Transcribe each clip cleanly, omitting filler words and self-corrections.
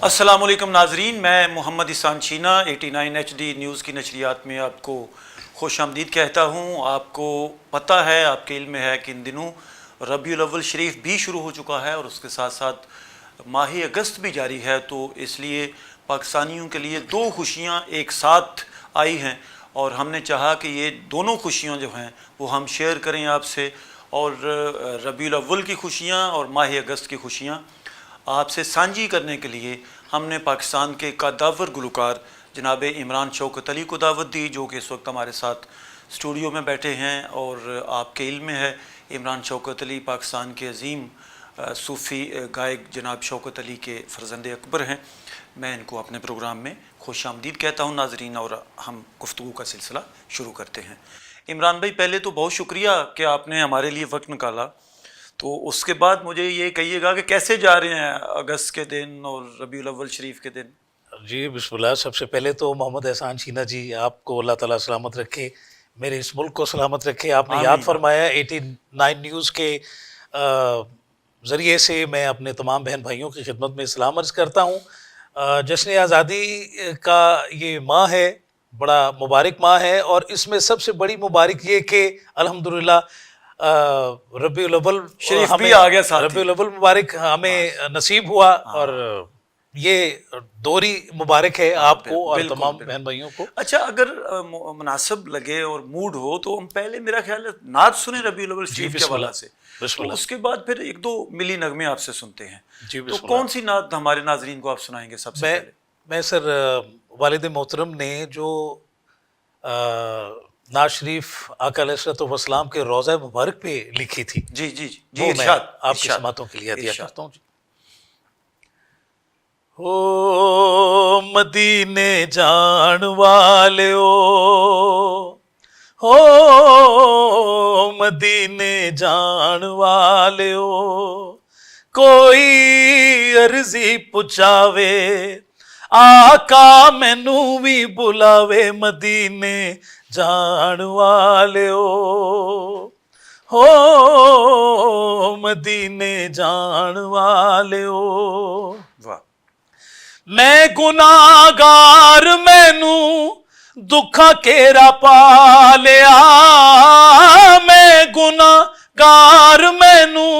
السلام علیکم ناظرین، میں محمد احسان چینا 89 HD نیوز کی نشریات میں آپ کو خوش آمدید کہتا ہوں۔ آپ کو پتہ ہے، آپ کے علم میں ہے کہ ان دنوں ربیع الاول شریف بھی شروع ہو چکا ہے اور اس کے ساتھ ساتھ ماہ اگست بھی جاری ہے، تو اس لیے پاکستانیوں کے لیے دو خوشیاں ایک ساتھ آئی ہیں اور ہم نے چاہا کہ یہ دونوں خوشیاں جو ہیں وہ ہم شیئر کریں آپ سے، اور ربیع الاول کی خوشیاں اور ماہ اگست کی خوشیاں آپ سے سانجھی کرنے کے لیے ہم نے پاکستان کے قداور گلوکار جناب عمران شوکت علی کو دعوت دی، جو کہ اس وقت ہمارے ساتھ اسٹوڈیو میں بیٹھے ہیں۔ اور آپ کے علم میں ہے عمران شوکت علی پاکستان کے عظیم صوفی گائک جناب شوکت علی کے فرزند اکبر ہیں۔ میں ان کو اپنے پروگرام میں خوش آمدید کہتا ہوں ناظرین، اور ہم گفتگو کا سلسلہ شروع کرتے ہیں۔ عمران بھائی، پہلے تو بہت شکریہ کہ آپ نے ہمارے لیے وقت نکالا، تو اس کے بعد مجھے یہ کہیے گا کہ کیسے جا رہے ہیں اگست کے دن اور ربیع الاول شریف کے دن؟ جی بسم اللہ۔ سب سے پہلے تو محمد احسان چینا جی، آپ کو اللہ تعالیٰ سلامت رکھے، میرے اس ملک کو سلامت رکھے۔ آپ نے یاد فرمایا 89 نیوز کے ذریعے سے میں اپنے تمام بہن بھائیوں کی خدمت میں سلام عرض کرتا ہوں۔ جشن آزادی کا یہ ماہ ہے، بڑا مبارک ماہ ہے، اور اس میں سب سے بڑی مبارک یہ کہ الحمدللہ ربیع الاول شریف بھی آ گیا ساتھ، ربیع الاول مبارک ہمیں نصیب ہوا، اور یہ دوری مبارک ہے آپ کو اور تمام بہن بھائیوں کو۔ اچھا، اگر مناسب لگے اور موڈ ہو تو ہم پہلے میرا خیال ہے نعت سنیں ربیع الاول شریف کے حوالے سے، تو اس کے بعد پھر ایک دو ملی نغمے آپ سے سنتے ہیں۔ تو کون سی نعت ہمارے ناظرین کو آپ سنائیں گے سب سے پہلے؟ میں سر والد محترم نے جو نعت شریف آقا علیہ الصلوۃ والسلام کے روضہ مبارک پہ لکھی تھی، جی جی جی، وہ میں ارشاد آپ کی سماعتوں کے لیے عطیہ کرتا ہوں۔ ہو مدینے جان والو، ہو مدینے جان والو، کوئی عرضی پچاوے آقا مینوں بھی بلاوے، مدینے جان والو، ہو مدینے جان والو۔ واہ! میں گناہگار مینوں دکھا کیرا پالیا، میں گناہگار مینوں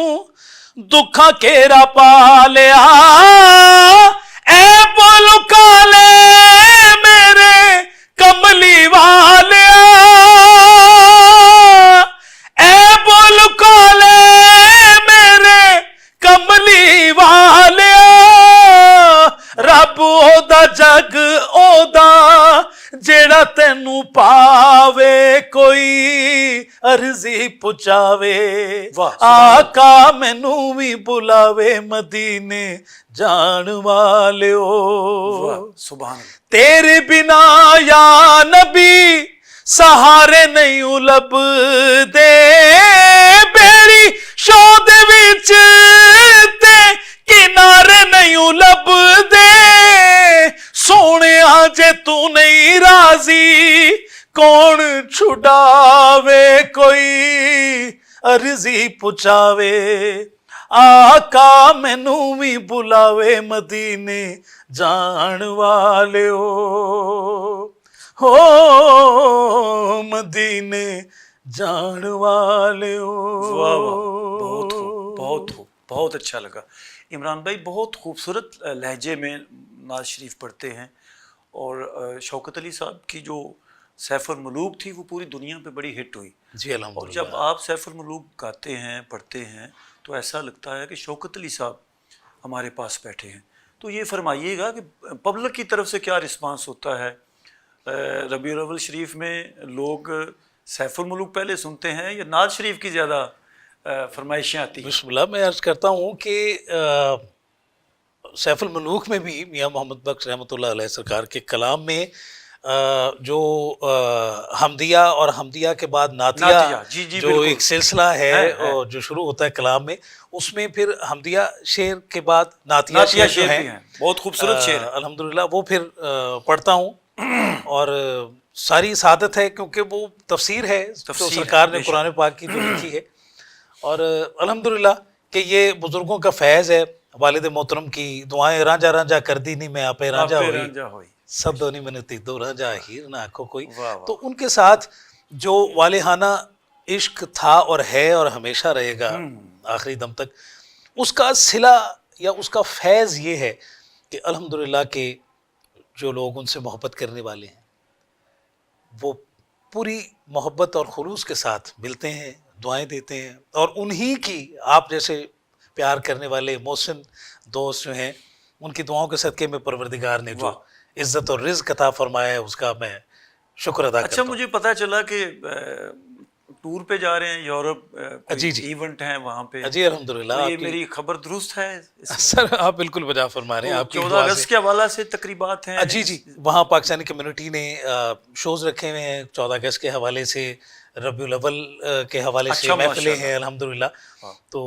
دکھا کیرا پالیا، اے بولو کالے میرے کملی والیا، اے بولو کالے میرے کملی والیا، رب او دا جگ او دا جیڑا تینوں پاوے، کوئی عرضی پچاوے آقا مینوں بھی بلاوے، مدینے جان والیو۔ سبحان اللہ۔ تیرے بنا یا نبی سہارے نہیں لب دے، بیڑی شود وچ تے کنارے نہیں لب دے، سونیا جے تو نہیں راضی کون چھڑاوے، کوئی عرضی پچاوے آقا مینوں بھی بلاوے، مدینے جان والیو، ہو مدینے جان والیو۔ واہ واہ، بہت خوب، بہت خوب، بہت اچھا لگا۔ عمران بھائی بہت خوبصورت لہجے میں نعت شریف پڑھتے ہیں، اور شوکت علی صاحب کی جو سیف الملوک تھی وہ پوری دنیا پہ بڑی ہٹ ہوئی۔ جی الحمدللہ۔ اور جب آپ سیف الملوک گاتے ہیں، پڑھتے ہیں، تو ایسا لگتا ہے کہ شوکت علی صاحب ہمارے پاس بیٹھے ہیں۔ تو یہ فرمائیے گا کہ پبلک کی طرف سے کیا رسپانس ہوتا ہے؟ ربیع الاول شریف میں لوگ سیف الملوک پہلے سنتے ہیں یا نعت شریف کی زیادہ فرمائشیں آتی ہیں؟ بسم اللہ۔ میں عرض کرتا ہوں کہ سیف الملوک میں بھی میاں محمد بخش رحمۃ اللہ علیہ سرکار کے کلام میں جو حمدیہ اور حمدیہ کے بعد نعتیہ جو ایک سلسلہ ہے جو شروع ہوتا ہے کلام میں، اس میں پھر حمدیہ شعر کے بعد نعتیہ شعر جو ہیں، بہت خوبصورت شعر ہے الحمدللہ، وہ پھر پڑھتا ہوں، اور ساری سعادت ہے کیونکہ وہ تفسیر ہے جو سرکار نے قرآن پاک کی جو لکھی ہے، اور الحمدللہ کہ یہ بزرگوں کا فیض ہے، والد محترم کی دعائیں، رانجھا رانجھا کر دی نہیں میں آپ رانجھا آپ پہ ہوئی، رانجھا ہوئی، صدو نہیں منتی دو رانجھا ہیر نہ آنکھوں کوئی. واہ واہ. تو ان کے ساتھ جو والہانہ عشق تھا اور ہے اور ہمیشہ رہے گا آخری دم تک، اس کا صلہ یا اس کا فیض یہ ہے کہ الحمدللہ کہ جو لوگ ان سے محبت کرنے والے ہیں وہ پوری محبت اور خلوص کے ساتھ ملتے ہیں، دعائیں دیتے ہیں، اور انہی کی آپ جیسے پیار کرنے والے محسن دوست جو ہیں ان کی دعاؤں کے صدقے میں پروردگار نے جو عزت اور رزق عطا فرمایا ہے اس کا میں شکر ادا کرتا اچھا ہوں. مجھے پتا چلا کہ ٹور پہ جا رہے ہیں یورپ، جی ایونٹ ہیں وہاں پہ. جی الحمدللہ. تو یہ میری خبر درست ہے؟ سر آپ بالکل بجا فرما رہے ہیں. آپ کی 14 دعا اگست سے کے حوالہ سے تقریبات ہیں. جی جی وہاں پاکستانی کمیونٹی نے شوز رکھے ہوئے ہیں 14 اگست کے حوالے سے، ربیع الاول کے حوالے سے محفلیں ہیں الحمدللہ. تو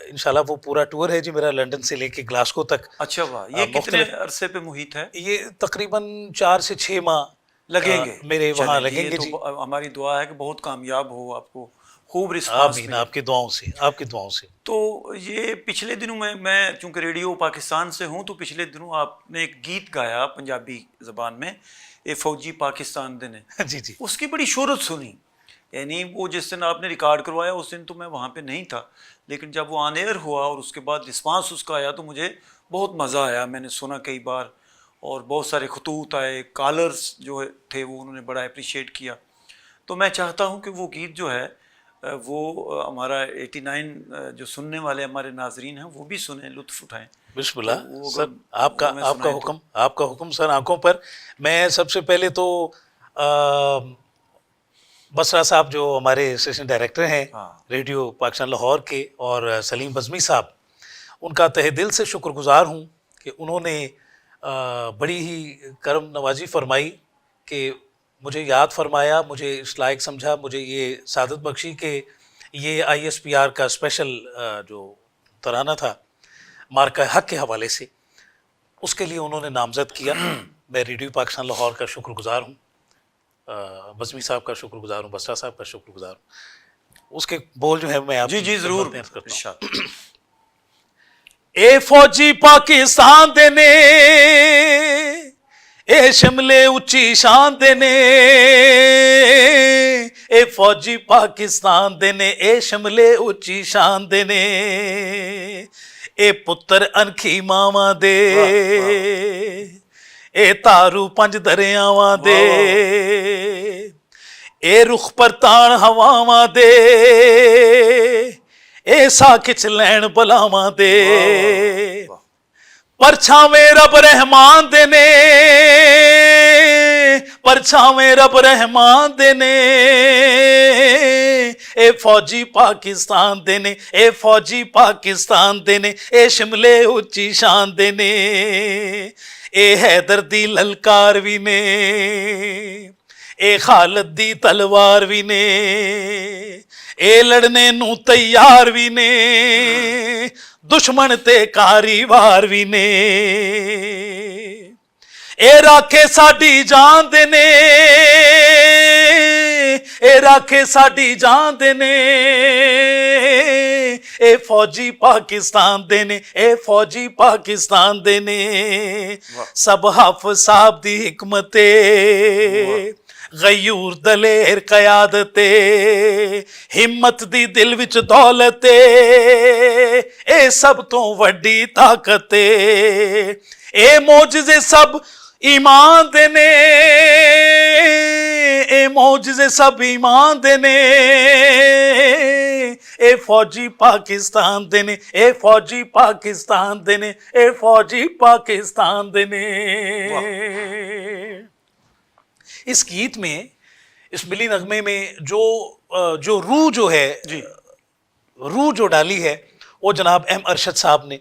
انشاءاللہ وہ پورا ٹور ہے جی میرا لنڈن سے لے کے گلاسکو تک. اچھا واہ. یہ کتنے عرصے پہ محیط ہے؟ یہ تقریباً 4 سے 6 ماہ لگیں گے میرے وہاں لگیں گے. جی ہماری دعا ہے کہ بہت کامیاب ہو، آپ کو خوب رسپانس آمین. آپ کی دعاؤں سے، آپ کی دعاؤں سے. تو یہ پچھلے دنوں میں چونکہ ریڈیو پاکستان سے ہوں تو پچھلے دنوں آپ نے ایک گیت گایا پنجابی زبان میں، اے فوجی پاکستان دے نے. جی جی اس کی بڑی شہرت سنی، یعنی وہ جس دن آپ نے ریکارڈ کروایا اس دن تو میں وہاں پہ نہیں تھا، لیکن جب وہ آن ایئر ہوا اور اس کے بعد رسپانس اس کا آیا تو مجھے بہت مزہ آیا. میں نے سنا کئی بار اور بہت سارے خطوط آئے، کالرز جو تھے وہ انہوں نے بڑا اپریشیٹ کیا. تو میں چاہتا ہوں کہ وہ گیت جو ہے وہ ہمارا 89 جو سننے والے ہمارے ناظرین ہیں وہ بھی سنیں، لطف اٹھائیں. بسم اللہ. سر آپ کا حکم سر آنکھوں پر. میں سب سے پہلے تو بسرا صاحب جو ہمارے اسٹیشن ڈائریکٹر ہیں ریڈیو پاکستان لاہور کے، اور سلیم بزمی صاحب، ان کا تہ دل سے شکر گزار ہوں کہ انہوں نے بڑی ہی کرم نوازی فرمائی کہ مجھے یاد فرمایا، مجھے اس لائق سمجھا، مجھے یہ سعادت بخشی کہ یہ ISPR کا اسپیشل جو ترانہ تھا مارکہ حق کے حوالے سے، اس کے لیے انہوں نے نامزد کیا. میں ریڈیو پاکستان لاہور کا شکر گزار ہوں، بزمی صاحب کا شکر گزار ہوں، بسرا صاحب کا شکر گزار ہوں. اس کے بول جو ہے میں آپ جی ضرور. اے فوجی پاکستان دے نے، اے شملے اچھی شان دے نے، اے فوجی پاکستان دے نے، اے شملے اچھی شان دے نے، اے پتر انکھی ماواں دے، اے تارو 5 دریاواں دے، اے رخ پرتان ہواواں دے، اے سا کھچ لین بلاواں دے، پرچھاویں رب رحمان دے نے، پرچھاویں رب رحمان دے نے، اے فوجی پاکستان دے نے، اے فوجی پاکستان دے نے، اے شملے اچھی شان دے نے، اے حیدر دی للکار وی نے، اے خالد دی تلوار وی نے، اے لڑنے نو تیار وی نے، دشمن تے کاری وار وی نے، اے راکھے ساڈی جان دے نے، اے راکھے ساڈی جان دے نے، اے فوجی پاکستان دے نے، اے فوجی پاکستان دے نے. سب حافظ صاحب دی حکمت غیور دلیر قیادت ہمت دی دل وچ دولت اے سب تو وڈی طاقت اے معجزے سب ایمان دے نے اے معجزے سب ایمان دے نے اے فوجی پاکستان دے نے اے فوجی پاکستان دے نے اے فوجی پاکستان دے نے. اس گیت میں اس ملی نغمے میں جو روح جو ہے روح جو ڈالی ہے وہ جناب ایم ارشد صاحب نے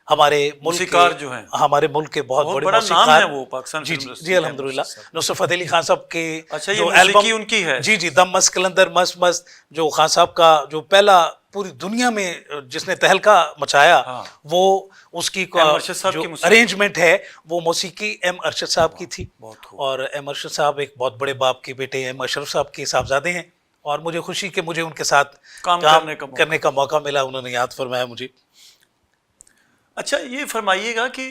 ہمارے ملک جو ہیں ہمارے ملک کے بہت بڑے موسیقار ہیں وہ پاکستان جی الحمدللہ نصرت فتح علی خان صاحب کے جو البم ان کی ہے جی دم مست کلندر مست مست جو خان صاحب کا جو پہلا پوری دنیا میں جس نے تہلکہ مچایا وہ اس کی جو ارینجمنٹ ہے وہ موسیقی ایم ارشد صاحب کی تھی. اور ایم ارشد صاحب ایک بہت بڑے باپ کے بیٹے ایم اشرف صاحب کے صاحبزادے ہیں اور مجھے خوشی کہ مجھے ان کے ساتھ کام کرنے کا موقع ملا. انہوں نے یاد فرمایا مجھے. اچھا یہ فرمائیے گا کہ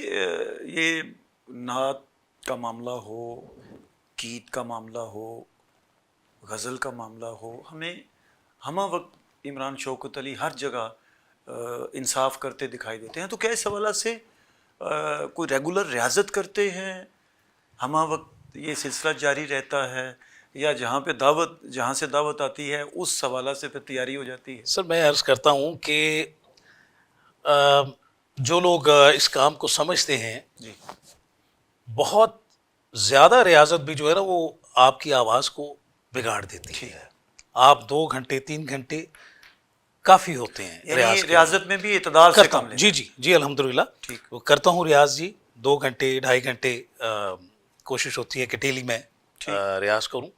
یہ نعت کا معاملہ ہو، گیت کا معاملہ ہو، غزل کا معاملہ ہو، ہمیں ہمہ وقت عمران شوکت علی ہر جگہ انصاف کرتے دکھائی دیتے ہیں. تو کیا اس حوالہ سے کوئی ریگولر ریاضت کرتے ہیں، ہمہ وقت یہ سلسلہ جاری رہتا ہے، یا جہاں سے دعوت آتی ہے اس حوالہ سے پھر تیاری ہو جاتی ہے؟ سر میں عرض کرتا ہوں کہ جو لوگ اس کام کو سمجھتے ہیں، جی بہت زیادہ ریاضت بھی جو ہے نا وہ آپ کی آواز کو بگاڑ دیتی ہے. آپ 2 گھنٹے 3 گھنٹے کافی ہوتے ہیں یعنی ریاض کے ریاضت میں بھی اعتدال سے کرتا کام ہوں. لینا. جی الحمدللہ ٹھیک. وہ کرتا ہوں ریاض جی. 2 گھنٹے 2.5 گھنٹے کوشش ہوتی ہے کہ ڈیلی میں ریاض کروں.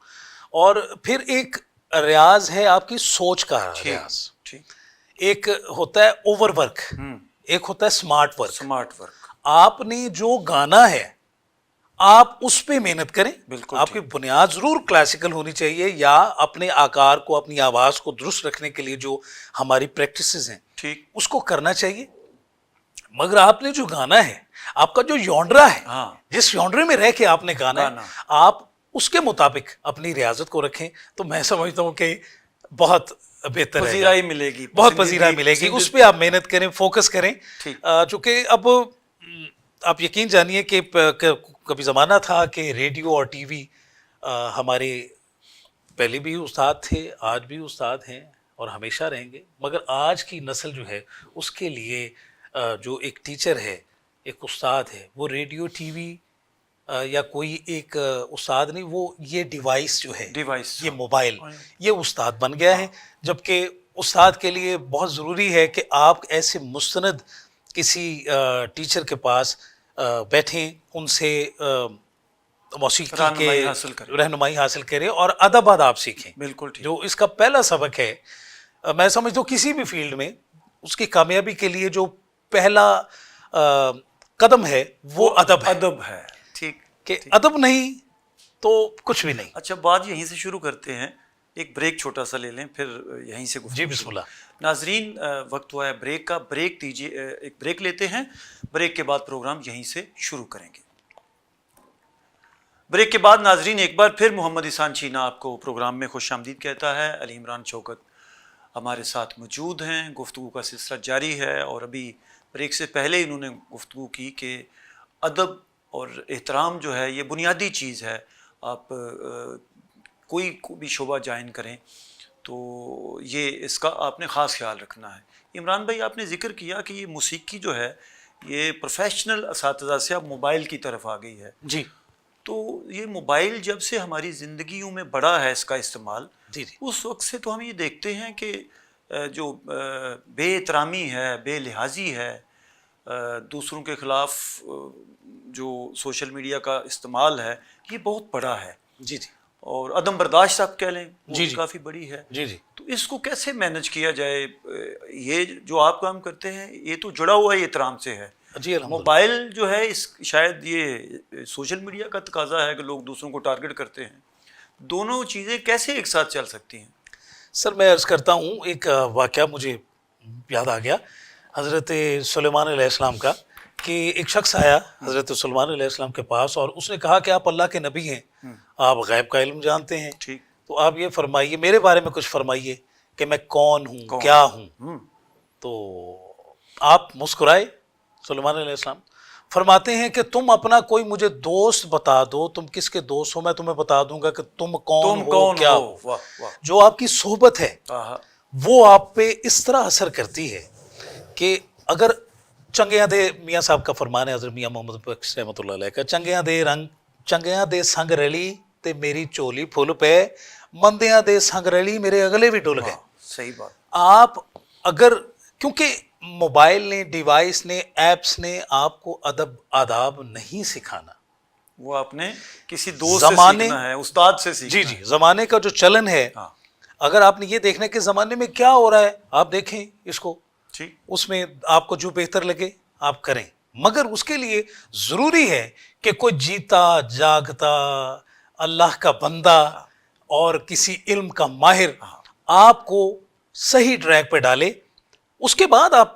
اور پھر ایک ریاض ہے آپ کی سوچ کا ریاض. ٹھیک. ایک ہوتا ہے اوور ورک، ایک ہوتا ہے سمارٹ ورک. Smart work. آپ نے جو گانا ہے آپ اس پہ محنت کریں. بالکل آپ کی بنیاد ضرور کلاسیکل ہونی چاہیے، یا اپنے آکار کو اپنی آواز کو درست رکھنے کے لیے جو ہماری پریکٹسز ہیں ٹھیک. اس کو کرنا چاہیے. مگر آپ نے جو گانا ہے، آپ کا جو یونڈرا ہے، جس یونڈرے میں رہ کے آپ نے گانا ہے، آپ اس کے مطابق اپنی ریاضت کو رکھیں تو میں سمجھتا ہوں کہ بہت بہتر ہے، پذیرائی ملے گی، بہت پذیرائی ملے گی. اس پہ آپ محنت کریں، فوکس کریں. چونکہ اب آپ یقین جانیے کہ کبھی زمانہ تھا کہ ریڈیو اور ٹی وی ہمارے پہلے بھی استاد تھے، آج بھی استاد ہیں اور ہمیشہ رہیں گے. مگر آج کی نسل جو ہے اس کے لیے جو ایک ٹیچر ہے، ایک استاد ہے، وہ ریڈیو ٹی وی یا کوئی ایک استاد نہیں، وہ یہ ڈیوائس جو ہے، یہ موبائل، یہ استاد بن گیا ہے. جبکہ استاد کے لیے بہت ضروری ہے کہ آپ ایسے مستند کسی ٹیچر کے پاس بیٹھیں، ان سے موسیقی کے رہنمائی حاصل کریں اور ادب آداب سیکھیں. بالکل. جو اس کا پہلا سبق ہے، میں سمجھتا ہوں کسی بھی فیلڈ میں اس کی کامیابی کے لیے جو پہلا قدم ہے وہ ادب ہے. ٹھیک. کہ ادب نہیں تو کچھ بھی نہیں. اچھا بات یہیں سے شروع کرتے ہیں، ایک بریک چھوٹا سا لے لیں پھر یہیں سے گفتگو. جی بسم اللہ. ناظرین وقت ہوا ہے بریک کا. بریک دیجیے، ایک بریک لیتے ہیں. بریک کے بعد پروگرام یہیں سے شروع کریں گے. بریک کے بعد ناظرین ایک بار پھر محمد احسان چینا آپ کو پروگرام میں خوش آمدید کہتا ہے. علی عمران شوکت ہمارے ساتھ موجود ہیں. گفتگو کا سلسلہ جاری ہے اور ابھی بریک سے پہلے انہوں نے گفتگو کی کہ ادب اور احترام جو ہے یہ بنیادی چیز ہے. آپ کوئی بھی شعبہ جائن کریں تو یہ اس کا آپ نے خاص خیال رکھنا ہے. عمران بھائی آپ نے ذکر کیا کہ یہ موسیقی جو ہے یہ پروفیشنل اساتذہ سے اب موبائل کی طرف آ گئی ہے. جی. تو یہ موبائل جب سے ہماری زندگیوں میں بڑا ہے اس کا استعمال، اس وقت سے تو ہم یہ دیکھتے ہیں کہ جو بے احترامی ہے، بے لحاظی ہے، دوسروں کے خلاف جو سوشل میڈیا کا استعمال ہے یہ بہت بڑا ہے. جی جی. اور عدم برداشت آپ کہہ لیں وہ بھی کافی بڑی ہے. جی جی. تو اس کو کیسے مینج کیا جائے؟ یہ جو آپ کام کرتے ہیں یہ تو جڑا ہوا ہے احترام سے ہے. جی. موبائل جو ہے اس شاید یہ سوشل میڈیا کا تقاضا ہے کہ لوگ دوسروں کو ٹارگٹ کرتے ہیں. دونوں چیزیں کیسے ایک ساتھ چل سکتی ہیں؟ سر میں عرض کرتا ہوں، ایک واقعہ مجھے یاد آ گیا حضرت سلیمان علیہ السلام کا، کہ ایک شخص آیا حضرت سلیمان علیہ السلام کے پاس اور اس نے کہا کہ آپ اللہ کے نبی ہیں، آپ غیب کا علم جانتے ہیں، تو آپ یہ فرمائیے، میرے بارے میں کچھ فرمائیے کہ میں کون ہوں، کیا ہوں. تو آپ مسکرائے. سلیمان علیہ السلام فرماتے ہیں کہ تم اپنا کوئی مجھے دوست بتا دو، تم کس کے دوست ہو، میں تمہیں بتا دوں گا کہ تم کون ہو، کیا ہو. جو آپ کی صحبت ہے وہ آپ پہ اس طرح اثر کرتی ہے کہ اگر چنگیاں دے، میاں صاحب کا فرمان ہے حضرت میاں محمد بخش رحمۃ اللہ علیہ کا، چنگیاں دے سنگ رلی تے میری چولی پھول پہ، مندیاں دے سنگ رلی میرے اگلے بھی ڈول گئے. صحیح بات. آپ اگر کیونکہ موبائل نے، ڈیوائس نے، ایپس نے آپ کو ادب آداب نہیں سکھانا، وہ آپ نے کسی دوست سے سیکھنا ہے، استاد سے سیکھنا ہے. جی جی. زمانے کا جو چلن ہے، اگر آپ نے یہ دیکھنا کہ زمانے میں کیا ہو رہا ہے آپ دیکھیں اس کو، اس میں آپ کو جو بہتر لگے آپ کریں. مگر اس کے لیے ضروری ہے کہ کوئی جیتا جاگتا اللہ کا بندہ اور کسی علم کا ماہر آپ کو صحیح ٹریک پہ ڈالے. اس کے بعد آپ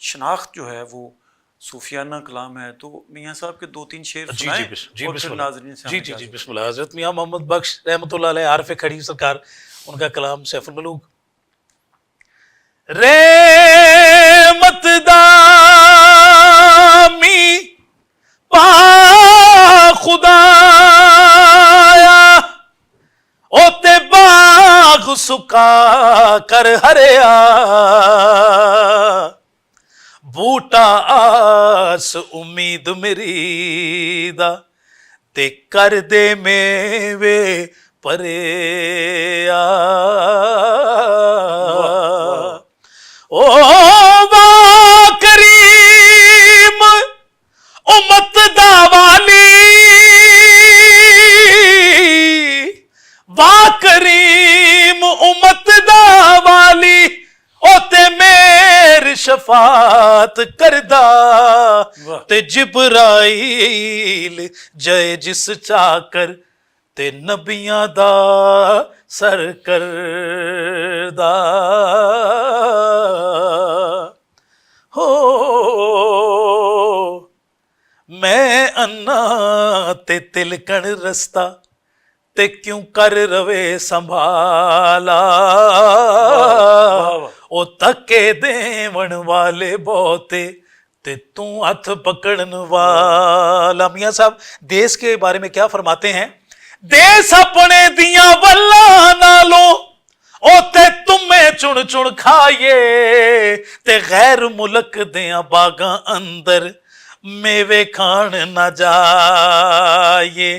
شناخت جو ہے وہ صوفیانہ کلام ہے. تو میاں صاحب کے 2-3 شعر جی سنائیں جی اور بسم پھر اللہ. ناظرین سے جی ہمیں جی جی اجازت. بسم اللہ. حضرت میاں محمد بخش رحمۃ اللہ علیہ عارف کھڑی سرکار، ان کا کلام سیف الملوک. رحمت دامی پا خدایا اوتے باغ سکا کر ہریا بوٹا آس امید میری دا تے کر دے میوے پریا. او وا کریم امت دا والی وا کریم امت دا والی او تے میر شفاعت کردا تے جبرائیل جائے جس چاکر تے نبیاں دا سر کردہ. ہو میں انا تے تلکن رستہ تے کیوں کر روے سنبھالا او تکے دیون والے بہتے تے تو ہاتھ پکڑن والا. میاں صاحب دیس کے بارے میں کیا فرماتے ہیں؟ دیس اپنے دیاں ولاں نالوں او تے تمہیں چن چن کھائیے تے غیر ملک دیاں باغاں اندر میوے کھان نہ جائیے.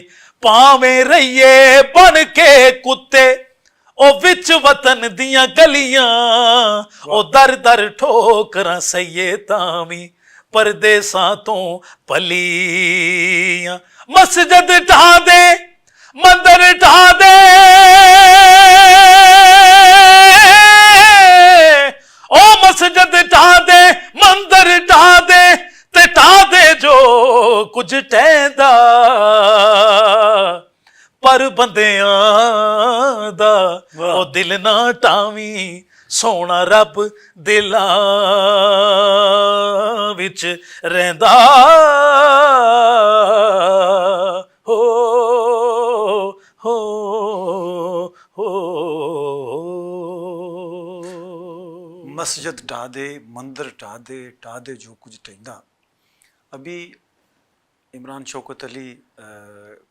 پاویں رہیے بن کے کتے او وچ وطن دیاں گلیاں او در در ٹھوکراں سہیے تاویں پردیساں تو پلیاں. مسجد ڈھا دے مندر ڈھا دے او مسجد ڈھا دے مندر ڈھا دے تے ڈھا دے جو کچھ ٹہندا پر بندیاں دا او دل نہ ٹاویں سونا رب دلاں وچ رہندا. ہو ہو ہو مسجد ڈھا دے مندر ڈھا دے جو کچھ ٹہندا. ابھی عمران شوکت علی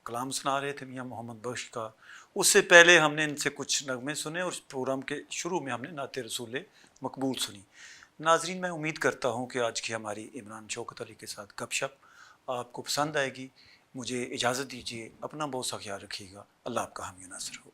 کلام سنا رہے تھے میاں محمد بخش کا. اس سے پہلے ہم نے ان سے کچھ نغمے سنے اور اس پروگرام کے شروع میں ہم نے نعت رسول مقبول سنی. ناظرین میں امید کرتا ہوں کہ آج کی ہماری عمران شوکت علی کے ساتھ گپ شپ آپ کو پسند آئے گی. مجھے اجازت دیجیے. اپنا بہت سا خیال رکھیے گا. اللہ آپ کا حامی و ناصر ہو.